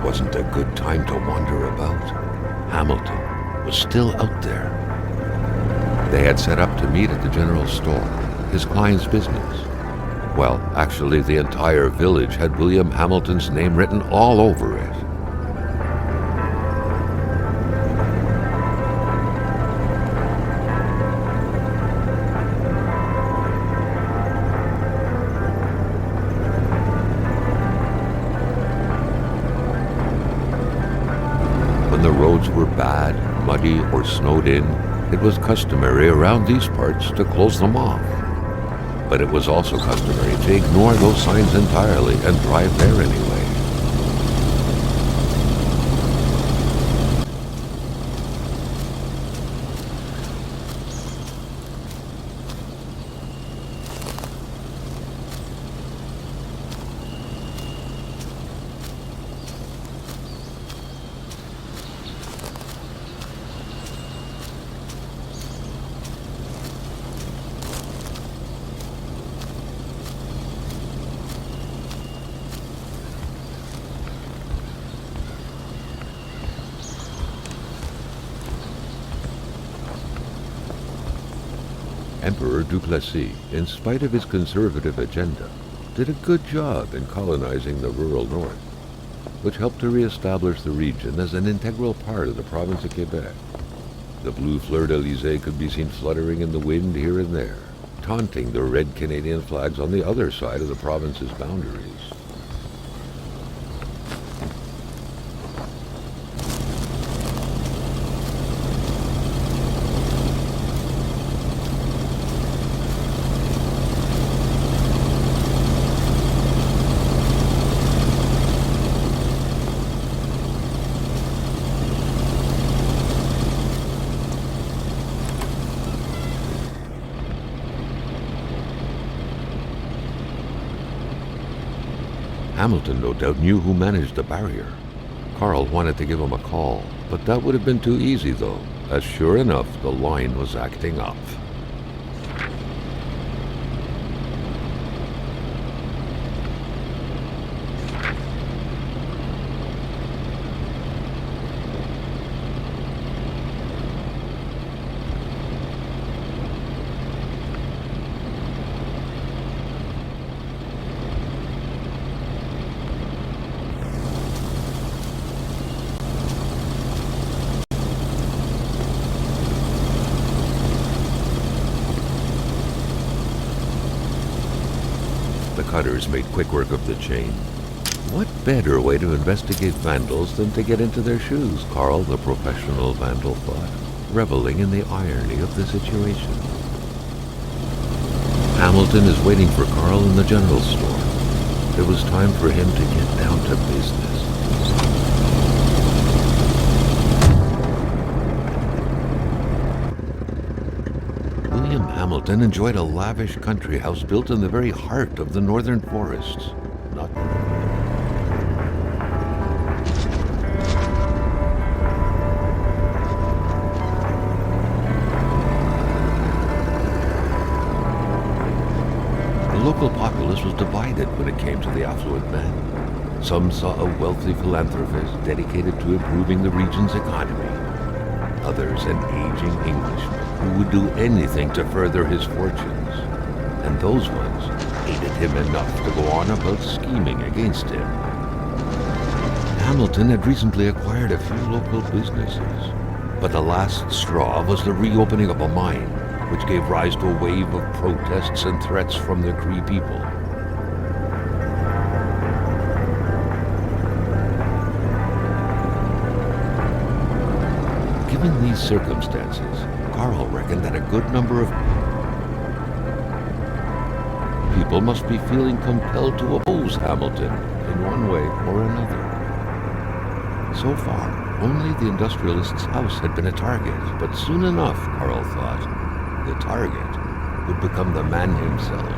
wasn't a good time to wander about. Hamilton was still out there. They had set up to meet at the general store, his client's business. Well, actually, the entire village had William Hamilton's name written all over it. When the roads were bad, muddy, or snowed in, it was customary around these parts to close them off. But it was also customary to ignore those signs entirely and drive there anyway. Emperor Duplessis, in spite of his conservative agenda, did a good job in colonizing the rural north, which helped to reestablish the region as an integral part of the province of Quebec. The blue fleur-de-lis could be seen fluttering in the wind here and there, taunting the red Canadian flags on the other side of the province's boundaries. Hamilton no doubt knew who managed the barrier. Carl wanted to give him a call, but that would have been too easy though, as sure enough the line was acting up. The cutters made quick work of the chain. What better way to investigate vandals than to get into their shoes, Carl, the professional vandal, thought, reveling in the irony of the situation. Hamilton is waiting for Carl in the general store. It was time for him to get down to business. William Hamilton enjoyed a lavish country house built in the very heart of the northern forests. Not The local populace was divided when it came to the affluent men. Some saw a wealthy philanthropist dedicated to improving the region's economy. Others an aging Englishman who would do anything to further his fortunes. And those ones hated him enough to go on about scheming against him. Hamilton had recently acquired a few local businesses, but the last straw was the reopening of a mine, which gave rise to a wave of protests and threats from the Cree people. Given these circumstances, Carl reckoned that a good number of people must be feeling compelled to oppose Hamilton in one way or another. So far, only the industrialist's house had been a target, but soon enough, Carl thought, the target would become the man himself.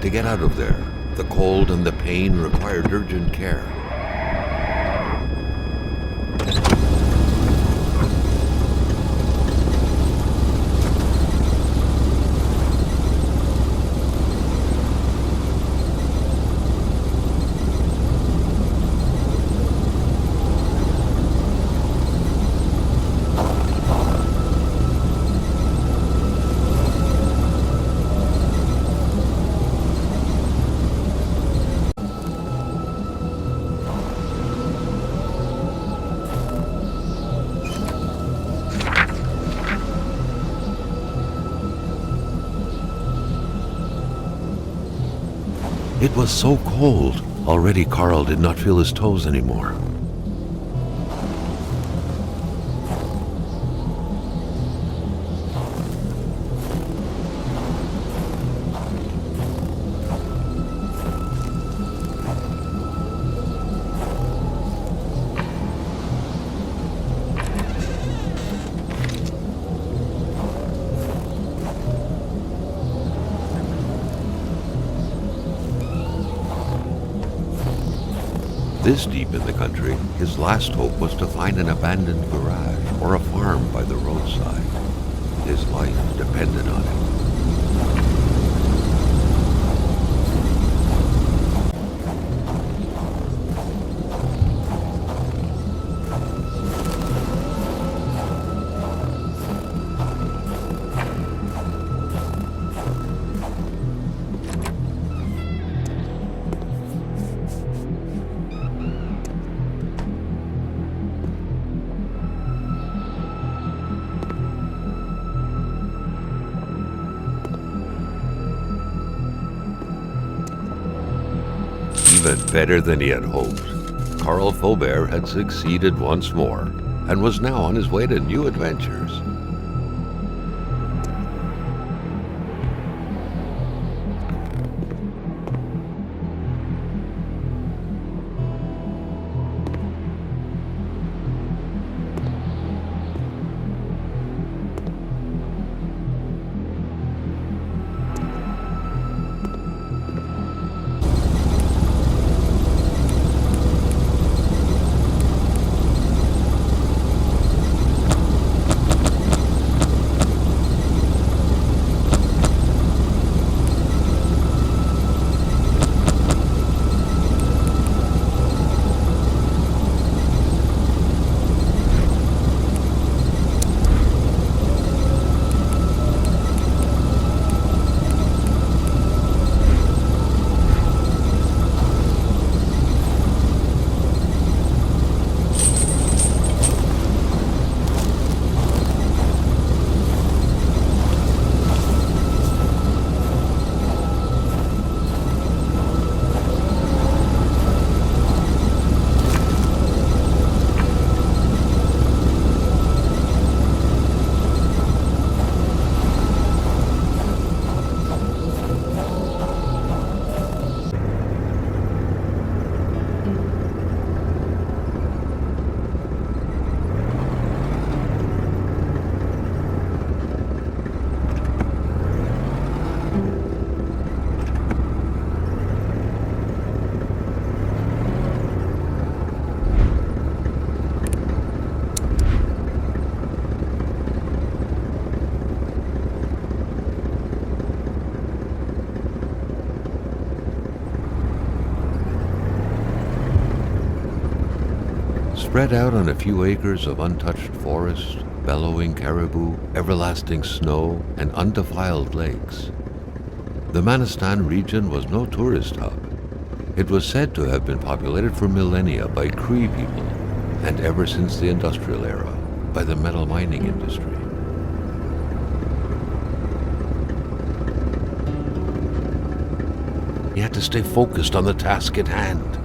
to get out of there. The cold and the pain required urgent care. It was so cold. Already Carl did not feel his toes anymore. This deep in the country, his last hope was to find an abandoned garage or a farm by the roadside. His life depended on it. Even better than he had hoped. Carl Faubert had succeeded once more and was now on his way to new adventures. Spread out on a few acres of untouched forest, bellowing caribou, everlasting snow, and undefiled lakes. The Manistan region was no tourist hub. It was said to have been populated for millennia by Cree people, and ever since the industrial era, by the metal mining industry. He had to stay focused on the task at hand.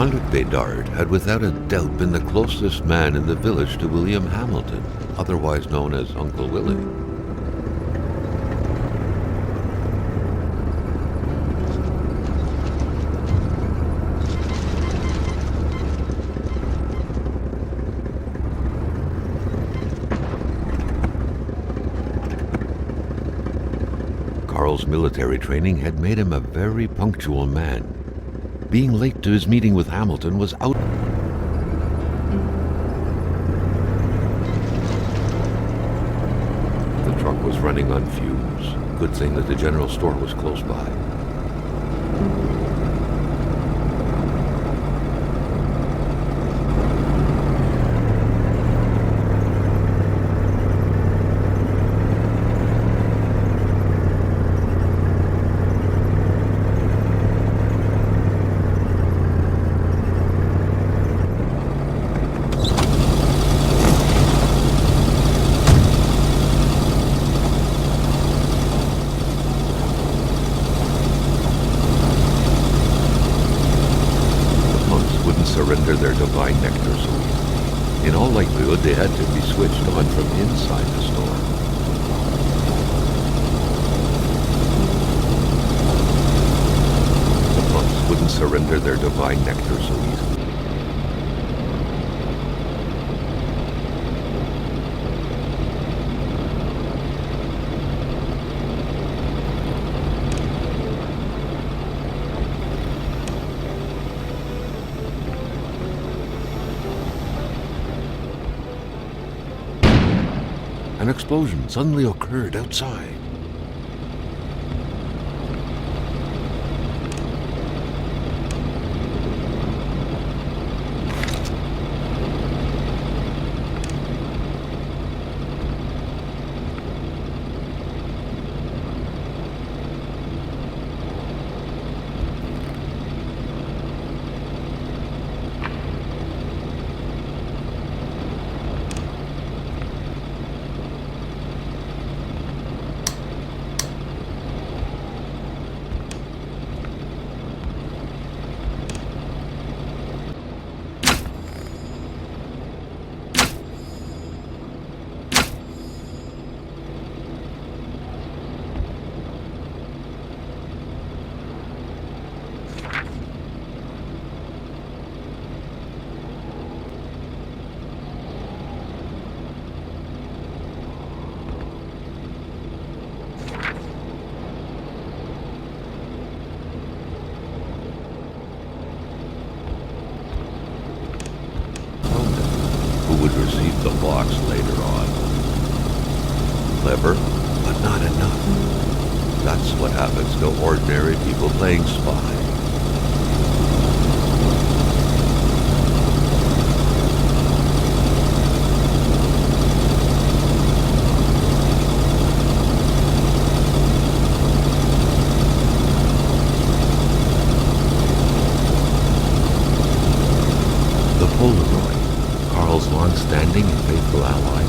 Convict Bedard had without a doubt been the closest man in the village to William Hamilton, otherwise known as Uncle Willie. Carl's military training had made him a very punctual man. Being late to his meeting with Hamilton was out. The truck was running on fumes. Good thing that the general store was close by. Surrender their divine nectar so easily. In all likelihood, they had to be switched on from inside the store. The monks wouldn't surrender their divine nectar so easily. An explosion suddenly occurred outside. Who would receive the box later on. Clever, but not enough. That's what happens to ordinary people playing spy. The Polaroid, Carl's long-standing and faithful ally,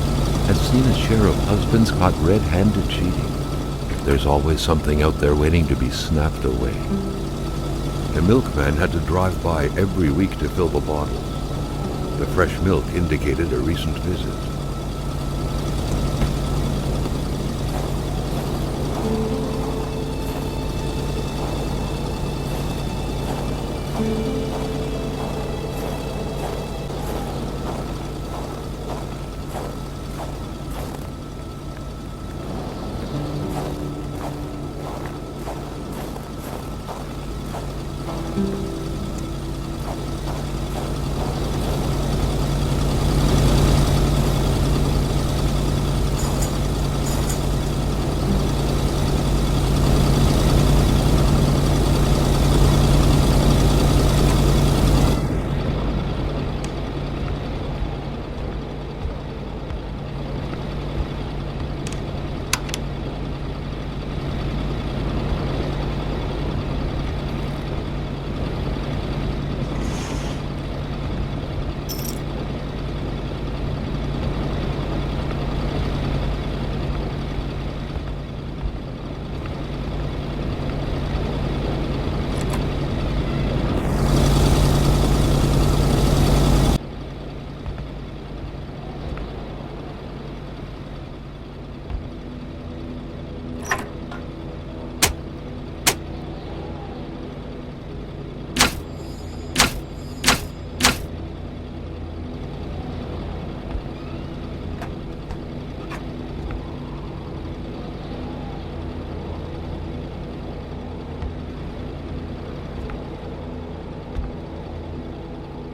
has seen a share of husbands caught red-handed cheating. There's always something out there waiting to be snapped away. The milkman had to drive by every week to fill the bottles. The fresh milk indicated a recent visit.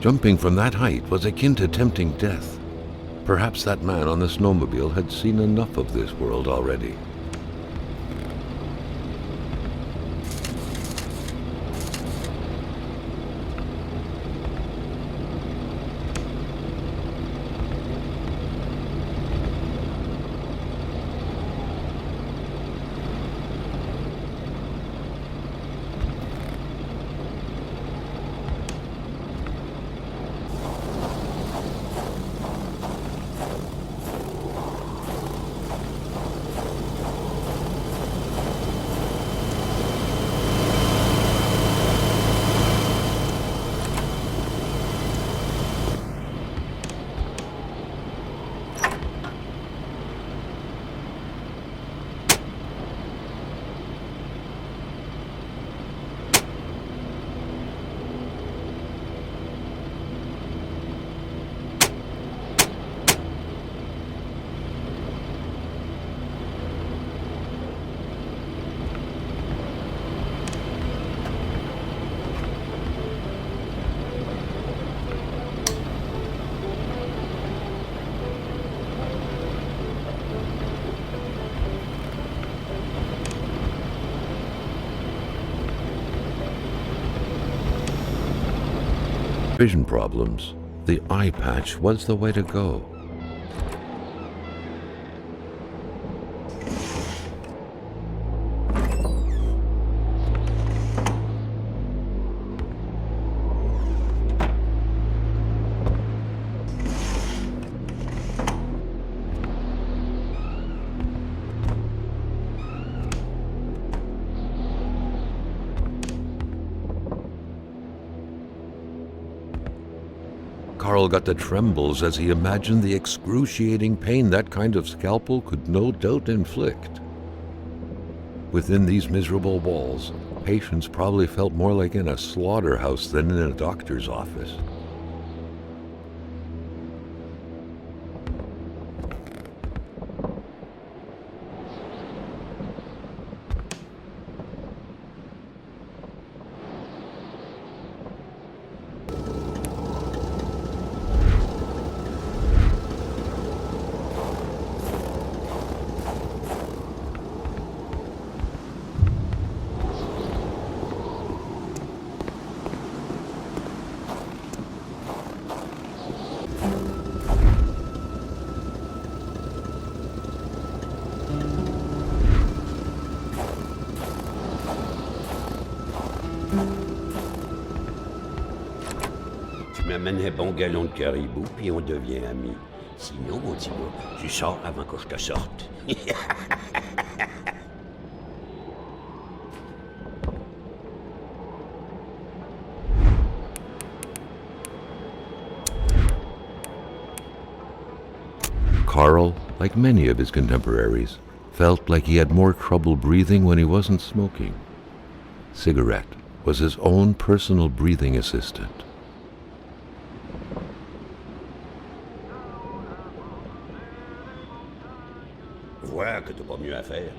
Jumping from that height was akin to tempting death. Perhaps that man on the snowmobile had seen enough of this world already. Vision problems, the eye patch was the way to go. Carl got the trembles as he imagined the excruciating pain that kind of scalpel could no doubt inflict. Within these miserable walls, patients probably felt more like in a slaughterhouse than in a doctor's office. Tu m'amènes un bon galon de caribou, puis on devient amis. Sinon, mon petit gars, tu sors avant que je te sorte. Carl, like many of his contemporaries, felt like he had more trouble breathing when he wasn't smoking. Cigarette was his own personal breathing assistant. Vois que t'as pas mieux à faire.